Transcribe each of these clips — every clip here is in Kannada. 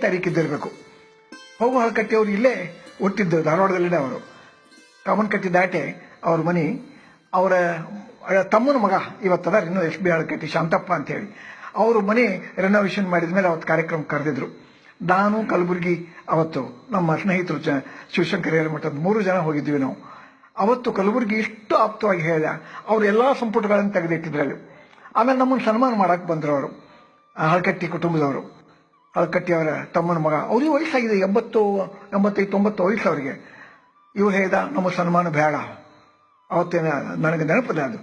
ತಾರೀಕಿದ್ದಿರಬೇಕು. ಹೋಗು ಹಳಕಟ್ಟಿ ಅವರು ಇಲ್ಲೇ ಹುಟ್ಟಿದ್ದು, ಧಾರವಾಡದಲ್ಲಿನೇ. ಅವರು ಕಾಮನ್ಕಟ್ಟಿ ದಾಟೆ ಅವ್ರ ಮನೆ. ಅವರ ತಮ್ಮನ ಮಗ ಇವತ್ತದ ಇನ್ನೂ SB ಹಳಕಟ್ಟಿ ಶಾಂತಪ್ಪ ಅಂತೇಳಿ. ಅವರು ಮನೆ ರೆನೋವೇಷನ್ ಮಾಡಿದ ಮೇಲೆ ಅವತ್ತು ಕಾರ್ಯಕ್ರಮ ಕರೆದಿದ್ರು. ನಾನು ಕಲಬುರಗಿ ಅವತ್ತು ನಮ್ಮ ಸ್ನೇಹಿತರು ಶಿವಶಂಕರ ಹಿರೇಮಠದ 3 ಜನ ಹೋಗಿದ್ವಿ ನಾವು. ಅವತ್ತು ಕಲಬುರಗಿ ಇಷ್ಟು ಆಪ್ತವಾಗಿ ಹೇಳಿದ. ಅವರು ಎಲ್ಲಾ ಸಂಪುಟಗಳನ್ನು ತೆಗೆದಿಟ್ಟಿದ್ರಲ್ಲಿ. ಆಮೇಲೆ ನಮ್ಮನ್ನು ಸನ್ಮಾನ ಮಾಡಕ್ಕೆ ಬಂದರು ಅವರು, ಹಳಕಟ್ಟಿ ಕುಟುಂಬದವರು. ಹಳಕಟ್ಟಿ ಅವರ ತಮ್ಮನ ಮಗ. ಅವ್ರಿಗೆ ವಯಸ್ಸಾಗಿದೆ, 80, 85, 90 ವಯಸ್ಸು ಅವರಿಗೆ. ಇವ್ರು ಹೇಳ್ದ, ನಮ್ಮ ಸನ್ಮಾನ ಬೇಡ. ಅವತ್ತೇನ ನನಗೆ ನೆನಪದ ಅದು.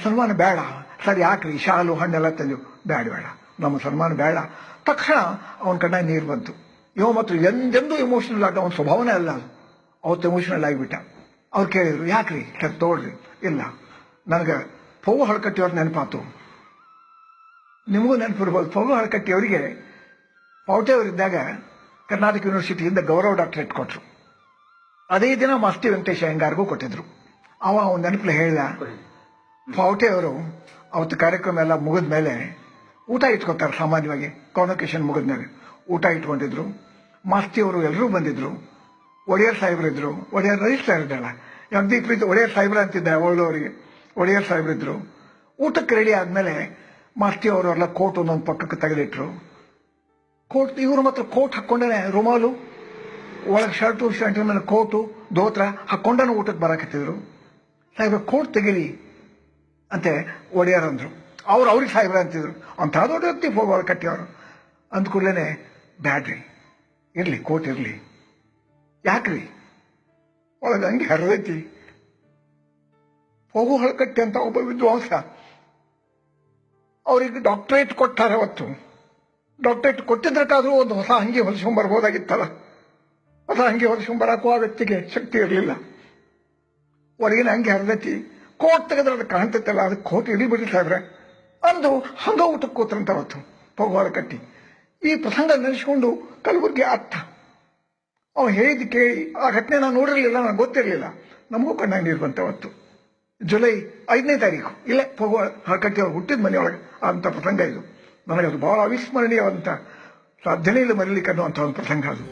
ಸನ್ಮಾನ ಬೇಡ ಸರ್, ಯಾಕ್ರಿ ಶಾಲು ಹಣ್ಣೆಲ್ಲ ತಂದು, ಬೇಡ ನಮ್ಮ ಸನ್ಮಾನ ಬೇಡ. ತಕ್ಷಣ ಅವನ ಕಣ್ಣಾಗ ನೀರು ಬಂತು. ಇವ ಮತ್ತು ಎಂದೆಂದೂ ಎಮೋಷನಲ್ ಆಗ ಅವನ ಸ್ವಭಾವನೇ ಅಲ್ಲ ಅದು. ಅವತ್ತು ಎಮೋಷನಲ್ ಆಗಿಬಿಟ್ಟ. ಅವ್ರು ಕೇಳಿದ್ರು, ಯಾಕ್ರಿ ಸರ್ ತೋಳ್ರಿ. ಇಲ್ಲ, ನನಗೆ ಪೌವ ಹಳಕಟ್ಟಿಯವ್ರ ನೆನಪಾತು. ನಿಮಗೂ ನೆನಪಿರ್ಬೋದು. ಪೌವ ಹಳಕಟ್ಟಿಯವರಿಗೆ ಪೌಟೆಯವರಿದ್ದಾಗ ಕರ್ನಾಟಕ ಯೂನಿವರ್ಸಿಟಿಯಿಂದ ಗೌರವ ಡಾಕ್ಟರೇಟ್ ಕೊಟ್ಟರು. ಅದೇ ದಿನ ಮಾಸ್ತಿ ವೆಂಕಟೇಶ ಅಯ್ಯಂಗಾರ್ಗೂ ಕೊಟ್ಟಿದ್ರು. ಅವನ ನೆನಪಲ್ಲಿ ಹೇಳಿದ, ಪೌಟೆಯವರು ಅವತ್ತು ಕಾರ್ಯಕ್ರಮ ಎಲ್ಲ ಮುಗಿದ ಮೇಲೆ ಊಟ ಇಟ್ಕೊತಾರೆ. ಸಾಮಾನ್ಯವಾಗಿ ಕಾನ್ವೊಕೇಶನ್ ಮುಗಿದ ಮೇಲೆ ಊಟ ಇಟ್ಕೊಂಡಿದ್ರು. ಮಾಸ್ತಿಯವರು ಎಲ್ಲರೂ ಬಂದಿದ್ರು. ಒಡೆಯರ್ ಸಾಹೇಬ್ರಿದ್ರು. ಒಡೆಯರ್ ರಜಿಸ್ಟರ್ ಇದ್ದಲ್ಲ, ಜಗದೀಪ್ ಪ್ರೀತಿ ಒಡೆಯರ್ ಸಾಹೇಬ್ರ ಅಂತಿದ್ದ ಒಳ್ಳವರಿಗೆ. ಒಡೆಯರ್ ಸಾಹೇಬ್ರಿದ್ರು. ಊಟಕ್ಕೆ ರೆಡಿ ಆದ್ಮೇಲೆ ಮಾಸ್ತಿಯವರೆಲ್ಲ ಕೋಟ್ ಒಂದೊಂದು ಪಕ್ಕಕ್ಕೆ ತೆಗೆದಿಟ್ರು. ಕೋಟ್ ಇವರು ಮಾತ್ರ ಕೋಟ್ ಹಾಕೊಂಡೇನೆ, ರುಮಾಲು ಒಳಗೆ ಶರ್ಟ್ ಮೇಲೆ ಕೋಟು ದೋತ್ರ ಹಾಕೊಂಡೇನೆ ಊಟಕ್ಕೆ ಬರಾಕತ್ತಿದ್ರು. ಸಾಹೇಬ್ರ ಕೋಟ್ ತೆಗೀಲಿ ಅಂತೆ ಒಡೆಯರ್ ಅಂದ್ರು. ಅವ್ರಿಗೆ ಸಾಹೇಬ್ರ ಅಂತಿದ್ರು. ಅಂಥ ದೊಡ್ಡ ವ್ಯಕ್ತಿ ಹಳಕಟ್ಟಿಯವರು. ಅಂದ್ಕೂಡ್ಲೇನೆ, ಬ್ಯಾಡ್ರಿ, ಇರ್ಲಿ ಕೋಟ್ ಇರ್ಲಿ. ಯಾಕ್ರಿ? ಒಳಗೆ ಹಂಗೆ ಹರಿದೈತಿ. ಹೋಗು ಹಳಕಟ್ಟಿ ಅಂತ ಒಬ್ಬ ವಿದ್ವಾಂಸ, ಅವ್ರಿಗೆ ಡಾಕ್ಟರೇಟ್ ಕೊಟ್ಟಾರೆ. ಅವತ್ತು ಡಾಕ್ಟರೇಟ್ ಕೊಟ್ಟಿದ್ದಕ್ಕಾದ್ರೂ ಒಂದು ಹೊಸ ಅಂಗಿ ಹೊಲಿಸ್ಕೊಂಡ್ಬರ್ಬೋದಾಗಿತ್ತಲ್ಲ. ಹೊಸ ಅಂಗಿ ಹೊಲಿಸ್ಕೊಂಡ್ಬರಕ್ಕೂ ಆ ವ್ಯಕ್ತಿಗೆ ಶಕ್ತಿ ಇರಲಿಲ್ಲ. ಹೊರಗಿನ ಅಂಗಿ ಹರಿದೈತಿ, ಕೋಟ್ ತೆಗೆದ್ರೆ ಅದು ಕಾಣ್ತೈತಲ್ಲ, ಅದಕ್ಕೆ ಕೋಟ್ ಇಡೀ ಬಿಡ್ರಿ ಸಾಹೇಬ್ರೆ ಅಂದು ಹಂಗ ಊಟಕ್ಕೆ ಕೂತ್ರಂತ ಅವತ್ತು ಹೋಗು ಹಳಕಟ್ಟಿ. ಈ ಪ್ರಸಂಗ ನೆನೆಸ್ಕೊಂಡು ಕಲಬುರ್ಗಿ ಅರ್ಥ ಅವ್ನು ಹೇಳಿದ್ದು ಕೇಳಿ ಆ ಘಟನೆ ನಾನು ನೋಡಿರಲಿಲ್ಲ, ನನಗೆ ಗೊತ್ತಿರಲಿಲ್ಲ. ನಮಗೂ ಕಣ್ಣಾಗ ನೀರು ಬಂತ. ಅವತ್ತು ಜುಲೈ 5ನೇ ತಾರೀಕು ಇಲ್ಲೇ ಹೋಗು ಹಳಕಟ್ಟಿ ಅವ್ರು ಹುಟ್ಟಿದ ಮನೆಯೊಳಗೆ ಅಂತ ಪ್ರಸಂಗ ಇದು. ನನಗದು ಬಹಳ ಅವಿಸ್ಮರಣೀಯವಾದಂಥ, ಸಾಧ್ಯನೇ ಇಲ್ಲ ಮರೀಲಿಕ್ಕೆ ಅನ್ನುವಂಥ ಒಂದು ಪ್ರಸಂಗ ಅದು.